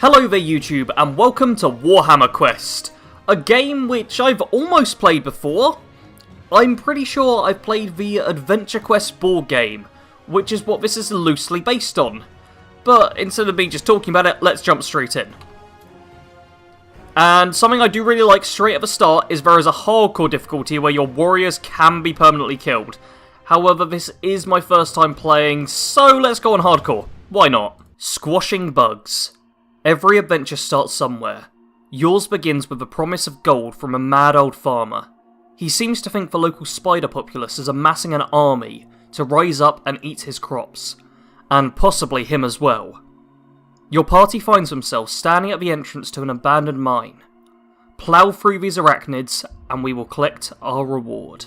Hello there YouTube, and welcome to Warhammer Quest, a game which I've almost played before. I'm pretty sure I've played the Adventure Quest board game, which is what this is loosely based on. But instead of me just talking about it, let's jump straight in. And something I do really like straight at the start is there is a hardcore difficulty where your warriors can be permanently killed. However, this is my first time playing, so let's go on hardcore. Why not? Squashing bugs. Every adventure starts somewhere. Yours begins with the promise of gold from a mad old farmer. He seems to think the local spider populace is amassing an army to rise up and eat his crops. And possibly him as well. Your party finds themselves standing at the entrance to an abandoned mine. Plough through these arachnids and we will collect our reward.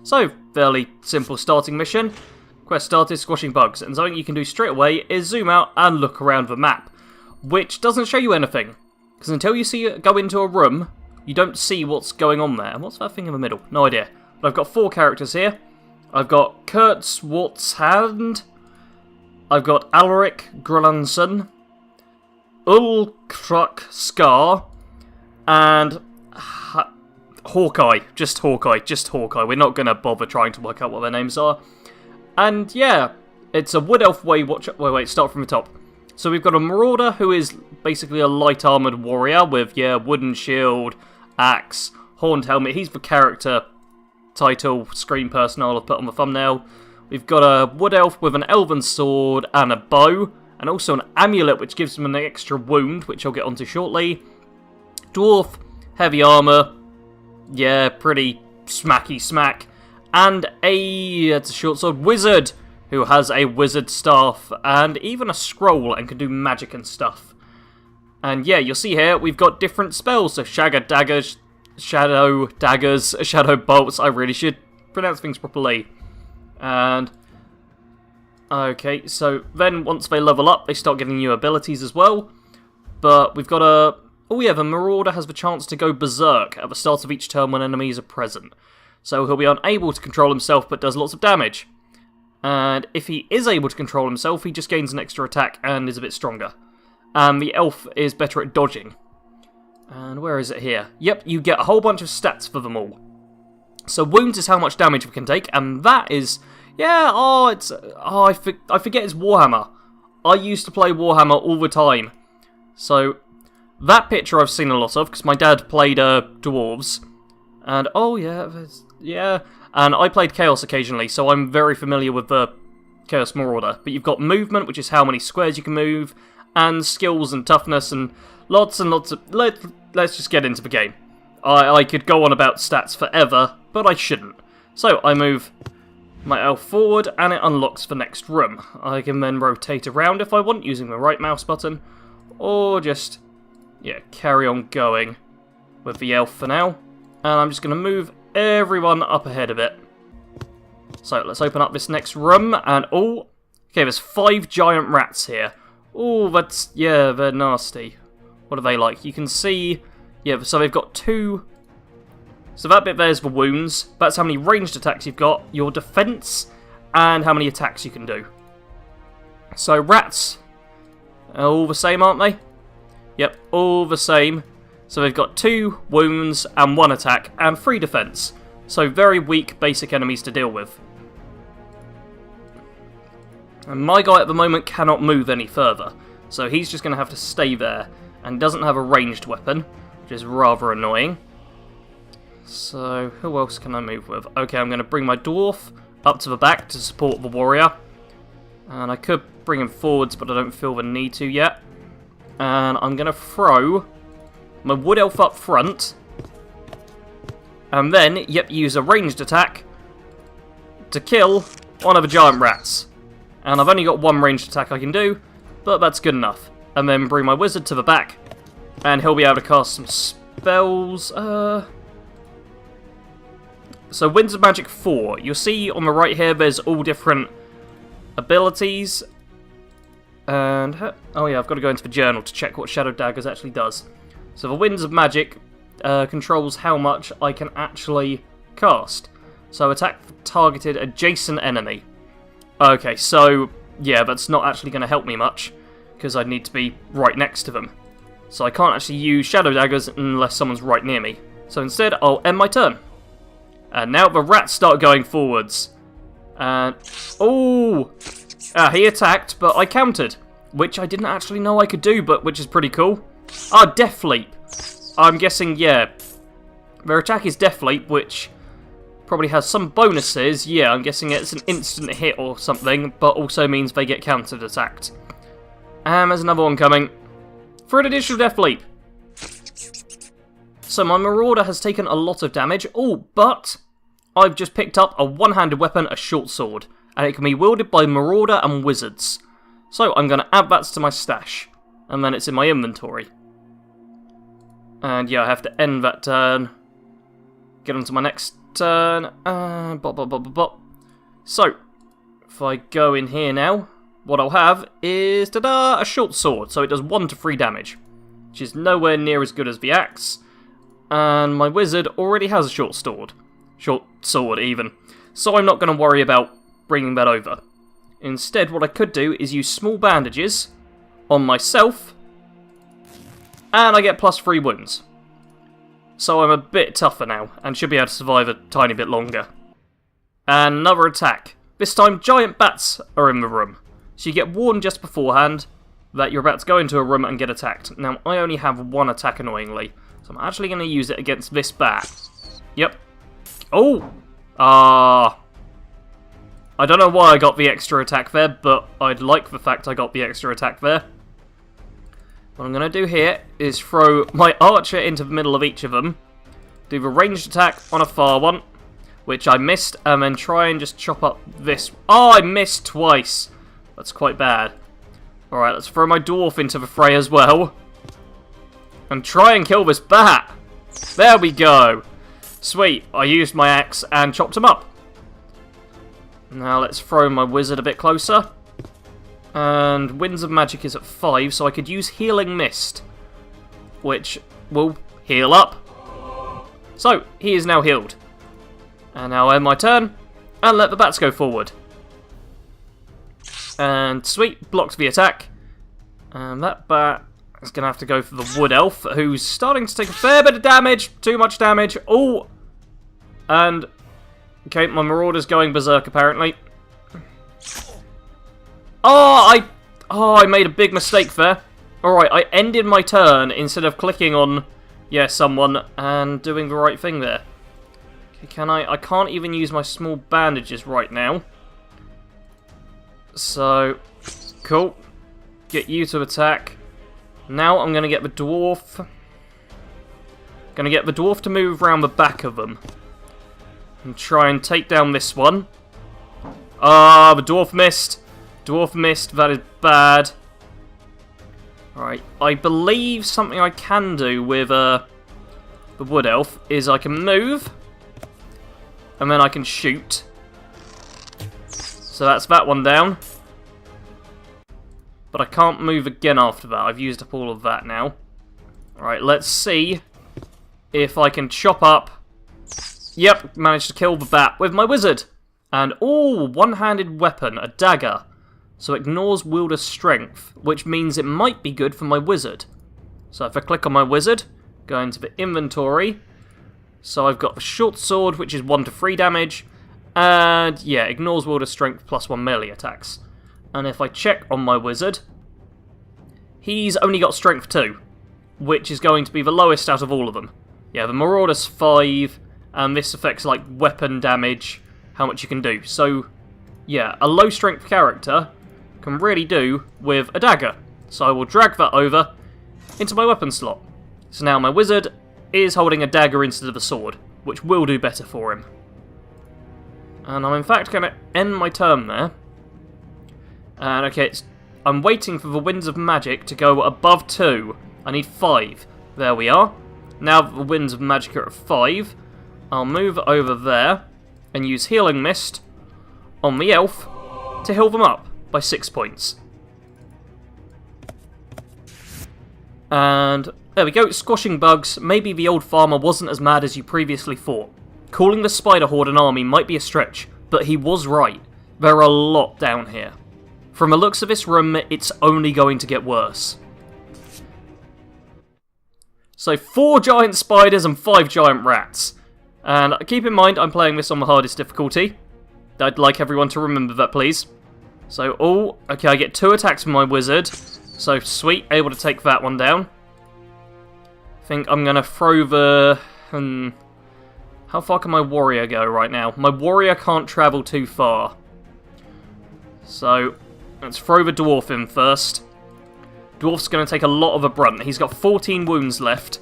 So, fairly simple starting mission. Quest started, squashing bugs, and something you can do straight away is zoom out and look around the map, which doesn't show you anything, because until you go into a room, you don't see what's going on there. And what's that thing in the middle? No idea. But I've got 4 characters here. I've got Kurt Swartzhand, I've got Alaric Grunson, Ulkruk Scar, and Hawkeye. Just Hawkeye. We're not going to bother trying to work out what their names are. And yeah, it's a Wood Elf way. Wait, start from the top. So we've got a Marauder who is basically a light armoured warrior with, wooden shield, axe, horned helmet. He's the character title, screen person I'll have put on the thumbnail. We've got a Wood Elf with an elven sword and a bow, and also an amulet which gives him an extra wound, which I'll get onto shortly. Dwarf, heavy armour, pretty smacky smack. And it's a short sword wizard, who has a wizard staff and even a scroll and can do magic and stuff. And you'll see here we've got different spells, so shadow daggers, shadow bolts. I really should pronounce things properly. And okay, so then once they level up, they start getting new abilities as well. But we've got the Marauder has the chance to go berserk at the start of each turn when enemies are present. So he'll be unable to control himself but does lots of damage. And if he is able to control himself, he just gains an extra attack and is a bit stronger. And the elf is better at dodging. And where is it here? Yep, you get a whole bunch of stats for them all. So wounds is how much damage we can take, and that is... I forget it's Warhammer. I used to play Warhammer all the time. So, that picture I've seen a lot of, because my dad played dwarves. And, and I played Chaos occasionally, so I'm very familiar with the Chaos Marauder. But you've got movement, which is how many squares you can move, and skills and toughness, and lots of... Let's just get into the game. I could go on about stats forever, but I shouldn't. So, I move my elf forward, and it unlocks the next room. I can then rotate around if I want, using the right mouse button, or just, carry on going with the elf for now. And I'm just going to move everyone up ahead of it. So let's open up this next room, and okay, there's 5 giant rats here. They're nasty. What are they like? You can see, so they've got 2. So that bit there's the wounds. That's how many ranged attacks you've got, your defense, and how many attacks you can do. So rats are all the same, aren't they? Yep, all the same. So they've got 2 wounds and 1 attack and 3 defense. So very weak basic enemies to deal with. And my guy at the moment cannot move any further. So he's just going to have to stay there. And doesn't have a ranged weapon, which is rather annoying. So who else can I move with? Okay, I'm going to bring my dwarf up to the back to support the warrior. And I could bring him forwards, but I don't feel the need to yet. And I'm going to throw my wood elf up front, and then, use a ranged attack to kill one of the giant rats. And I've only got 1 ranged attack I can do, but that's good enough. And then bring my wizard to the back, and he'll be able to cast some spells. So Winds of Magic 4. You'll see on the right here there's all different abilities. And, I've got to go into the journal to check what Shadow Daggers actually does. So the Winds of Magic controls how much I can actually cast. So attack targeted adjacent enemy. Okay, so that's not actually going to help me much. because I'd need to be right next to them. So I can't actually use shadow daggers unless someone's right near me. So instead, I'll end my turn. And now the rats start going forwards. And... oh! He attacked, but I countered. Which I didn't actually know I could do, but which is pretty cool. Death Leap. I'm guessing, yeah. Their attack is Death Leap, which probably has some bonuses. Yeah, I'm guessing it's an instant hit or something, but also means they get countered attacked. And there's another one coming. For an additional Death Leap. So my Marauder has taken a lot of damage. Oh, but I've just picked up a one-handed weapon, a short sword. And it can be wielded by Marauder and Wizards. So I'm going to add that to my stash. And then it's in my inventory. And yeah, I have to end that turn. Get on to my next turn. So, if I go in here now, what I'll have is, ta-da, a short sword. So it does 1 to 3 damage. Which is nowhere near as good as the axe. And my wizard already has a short sword. Short sword, even. So I'm not going to worry about bringing that over. Instead, what I could do is use small bandages on myself. And I get +3 wounds. So I'm a bit tougher now, and should be able to survive a tiny bit longer. And another attack. This time, giant bats are in the room. So you get warned just beforehand that you're about to go into a room and get attacked. Now, I only have 1 attack, annoyingly. So I'm actually going to use it against this bat. Yep. Oh! I don't know why I got the extra attack there, but I'd like the fact I got the extra attack there. What I'm going to do here is throw my archer into the middle of each of them, do the ranged attack on a far one, which I missed, and then try and just chop up this. Oh, I missed twice. That's quite bad. Alright, let's throw my dwarf into the fray as well. And try and kill this bat. There we go. Sweet, I used my axe and chopped him up. Now let's throw my wizard a bit closer. And Winds of Magic is at 5, so I could use Healing Mist, which will heal up. So, he is now healed. And now I end my turn, and let the bats go forward. And sweet, blocked the attack. And that bat is going to have to go for the Wood Elf, who's starting to take a fair bit of damage. Too much damage. Oh! And, okay, my Marauder's going berserk, apparently. I made a big mistake there. Alright, I ended my turn instead of clicking on, someone and doing the right thing there. Okay, can I? I can't even use my small bandages right now. So, cool. Get you to attack. Now I'm going to get the dwarf. Going to get the dwarf to move around the back of them. And try and take down this one. The dwarf missed. Dwarf missed, that is bad. Alright, I believe something I can do with the Wood Elf is I can move, and then I can shoot. So that's that one down. But I can't move again after that, I've used up all of that now. Alright, let's see if I can chop up. Yep, managed to kill the bat with my wizard. And, one-handed weapon, a dagger. So ignores wielder's strength, which means it might be good for my wizard. So if I click on my wizard, go into the inventory. So I've got the short sword, which is 1 to 3 damage. And yeah, ignores wielder's strength +1 melee attacks. And if I check on my wizard, he's only got strength 2, which is going to be the lowest out of all of them. Yeah, the Marauder's 5, and this affects like weapon damage, how much you can do. So yeah, a low strength character can really do with a dagger. So I will drag that over into my weapon slot. So now my wizard is holding a dagger instead of a sword, which will do better for him. And I'm in fact going to end my turn there. And okay, I'm waiting for the Winds of Magic to go above 2. I need 5. There we are. Now that the Winds of Magic are at 5, I'll move over there and use Healing Mist on the elf to heal them up by 6 points. And there we go, squashing bugs. Maybe the old farmer wasn't as mad as you previously thought. Calling the spider horde an army might be a stretch, but he was right. There are a lot down here. From the looks of this room, it's only going to get worse. So 4 giant spiders and 5 giant rats. And keep in mind, I'm playing this on the hardest difficulty. I'd like everyone to remember that, please. So, oh, okay, I get 2 attacks from my wizard. So, sweet, able to take that one down. I think I'm going to throw the... How far can my warrior go right now? My warrior can't travel too far. So, let's throw the dwarf in first. Dwarf's going to take a lot of a brunt. He's got 14 wounds left.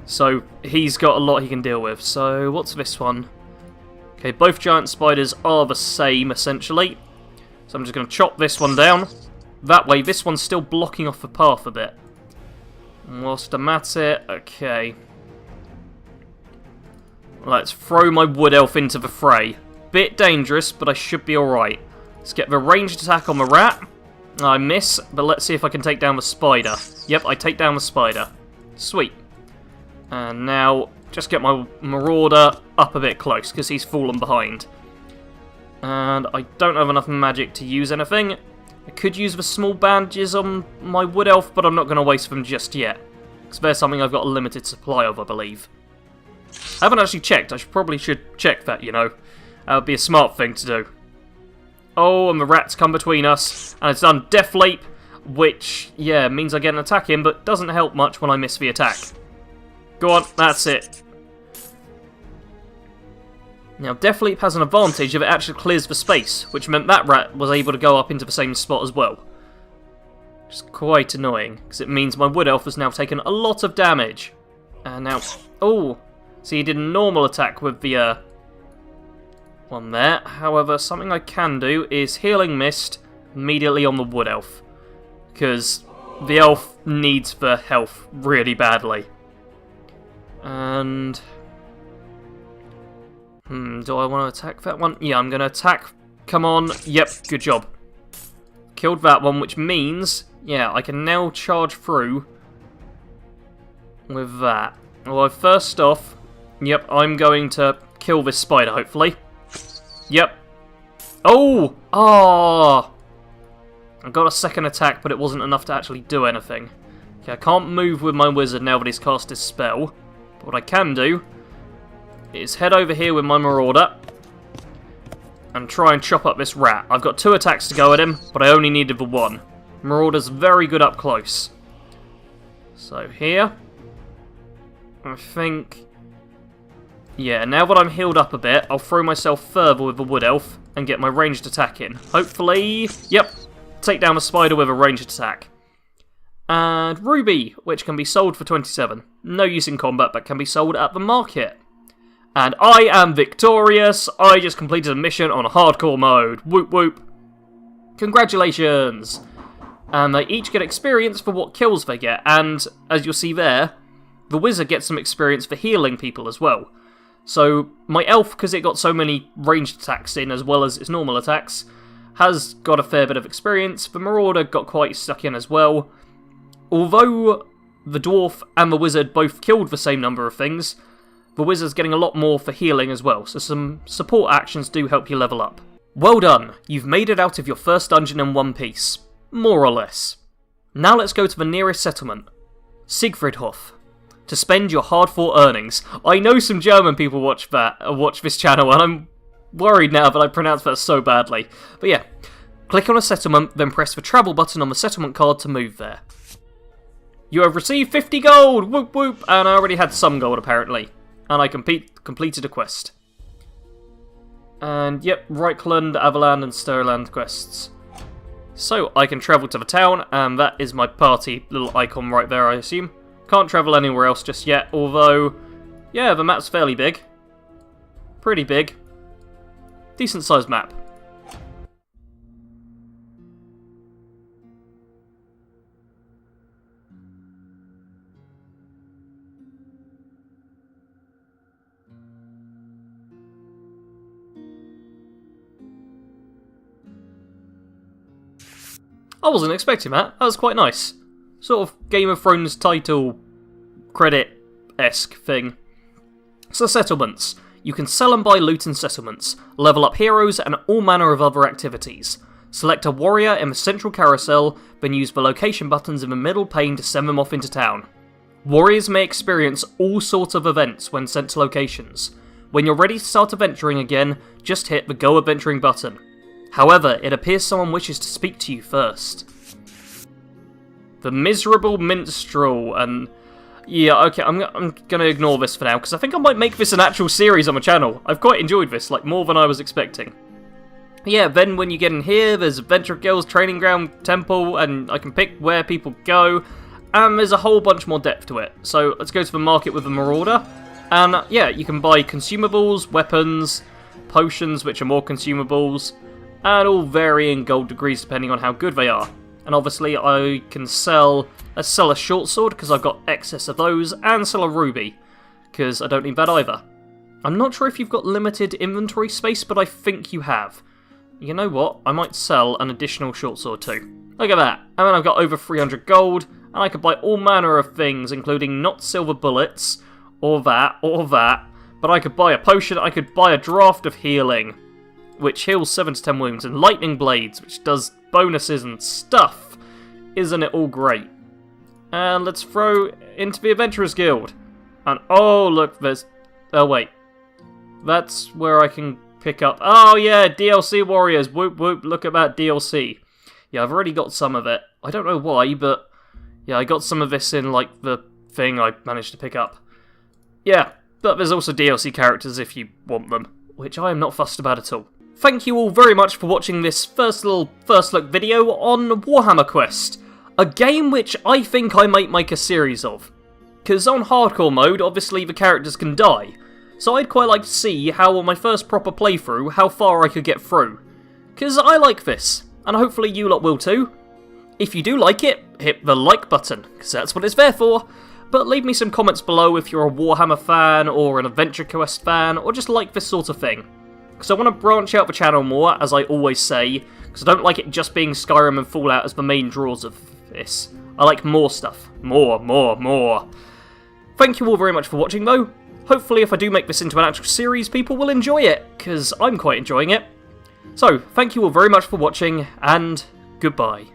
So, he's got a lot he can deal with. So, what's this one? Okay, both giant spiders are the same, essentially. So I'm just going to chop this one down. That way, this one's still blocking off the path a bit. Whilst I'm at it, okay. Let's throw my wood elf into the fray. Bit dangerous, but I should be alright. Let's get the ranged attack on the rat. I miss, but let's see if I can take down the spider. Yep, I take down the spider. Sweet. And now, just get my marauder up a bit close, because he's fallen behind. And I don't have enough magic to use anything. I could use the small bandages on my wood elf, but I'm not going to waste them just yet. Because they're something I've got a limited supply of, I believe. I haven't actually checked. I probably should check that, you know. That would be a smart thing to do. Oh, and the rats come between us. And it's done Death Leap, which, yeah, means I get an attack in, but doesn't help much when I miss the attack. Go on, that's it. Now, Death Leap has an advantage if it actually clears the space, which meant that rat was able to go up into the same spot as well. Which is quite annoying, because it means my wood elf has now taken a lot of damage. And now, oh, so he did a normal attack with the one there. However, something I can do is Healing Mist immediately on the wood elf, because the elf needs the health really badly. And... do I want to attack that one? Yeah, I'm going to attack. Come on. Yep, good job. Killed that one, which means, yeah, I can now charge through with that. Although, first off, yep, I'm going to kill this spider, hopefully. Yep. Oh! Ah! I got a second attack, but it wasn't enough to actually do anything. Okay, I can't move with my wizard now that he's cast his spell. But what I can do is head over here with my marauder and try and chop up this rat. I've got 2 attacks to go at him, but I only needed the 1. Marauder's very good up close. So here, I think, yeah, now that I'm healed up a bit, I'll throw myself further with the wood elf and get my ranged attack in. Hopefully, yep, take down a spider with a ranged attack. And Ruby, which can be sold for 27. No use in combat, but can be sold at the market. And I am victorious! I just completed a mission on hardcore mode. Whoop whoop. Congratulations! And they each get experience for what kills they get, and as you'll see there, the wizard gets some experience for healing people as well. So my elf, because it got so many ranged attacks in as well as its normal attacks, has got a fair bit of experience. The marauder got quite stuck in as well. Although the dwarf and the wizard both killed the same number of things, the wizard's getting a lot more for healing as well, so some support actions do help you level up. Well done, you've made it out of your first dungeon in one piece. More or less. Now let's go to the nearest settlement, Siegfriedhof, to spend your hard-fought earnings. I know some German people watch this channel, and I'm worried now that I pronounced that so badly. But yeah, click on a settlement, then press the travel button on the settlement card to move there. You have received 50 gold! Whoop whoop! And I already had some gold apparently. And I completed a quest. And yep, Reichland, Avaland and Sterland quests. So I can travel to the town, and that is my party little icon right there, I assume. Can't travel anywhere else just yet, although, yeah, the map's fairly big. Pretty big. Decent sized map. I wasn't expecting that. That was quite nice. Sort of Game of Thrones title credit-esque thing. So settlements. You can sell and buy loot in settlements, level up heroes, and all manner of other activities. Select a warrior in the central carousel, then use the location buttons in the middle pane to send them off into town. Warriors may experience all sorts of events when sent to locations. When you're ready to start adventuring again, just hit the Go Adventuring button. However, it appears someone wishes to speak to you first. The Miserable Minstrel, and... yeah, okay, I'm gonna ignore this for now, because I think I might make this an actual series on my channel. I've quite enjoyed this, like, more than I was expecting. Yeah, then when you get in here, there's Adventure Guild's Training Ground Temple, and I can pick where people go, and there's a whole bunch more depth to it. So, let's go to the market with the Marauder. And yeah, you can buy consumables, weapons, potions, which are more consumables, and all varying gold degrees depending on how good they are. And obviously I can sell, let's sell a short sword because I've got excess of those, and sell a ruby, because I don't need that either. I'm not sure if you've got limited inventory space, but I think you have. You know what, I might sell an additional short sword too. Look at that, and then I've got over 300 gold, and I could buy all manner of things, including not silver bullets, or that, but I could buy a potion, I could buy a draft of healing, which heals 7 to 10 wounds, and lightning blades, which does bonuses and stuff. Isn't it all great? And let's throw into the Adventurers Guild. And oh look, there's... oh wait. That's where I can pick up... oh yeah, DLC Warriors, whoop whoop, look at that DLC. Yeah, I've already got some of it. I don't know why, but... yeah, I got some of this in, like, the thing I managed to pick up. Yeah, but there's also DLC characters if you want them, which I am not fussed about at all. Thank you all very much for watching this first look video on Warhammer Quest, a game which I think I might make a series of. Because on hardcore mode, obviously the characters can die, so I'd quite like to see how on my first proper playthrough, how far I could get through. Because I like this, and hopefully you lot will too. If you do like it, hit the like button, because that's what it's there for. But leave me some comments below if you're a Warhammer fan, or an Adventure Quest fan, or just like this sort of thing. Because I want to branch out the channel more, as I always say, because I don't like it just being Skyrim and Fallout as the main draws of this. I like more stuff. More. Thank you all very much for watching though. Hopefully if I do make this into an actual series, people will enjoy it, because I'm quite enjoying it. So, thank you all very much for watching, and goodbye.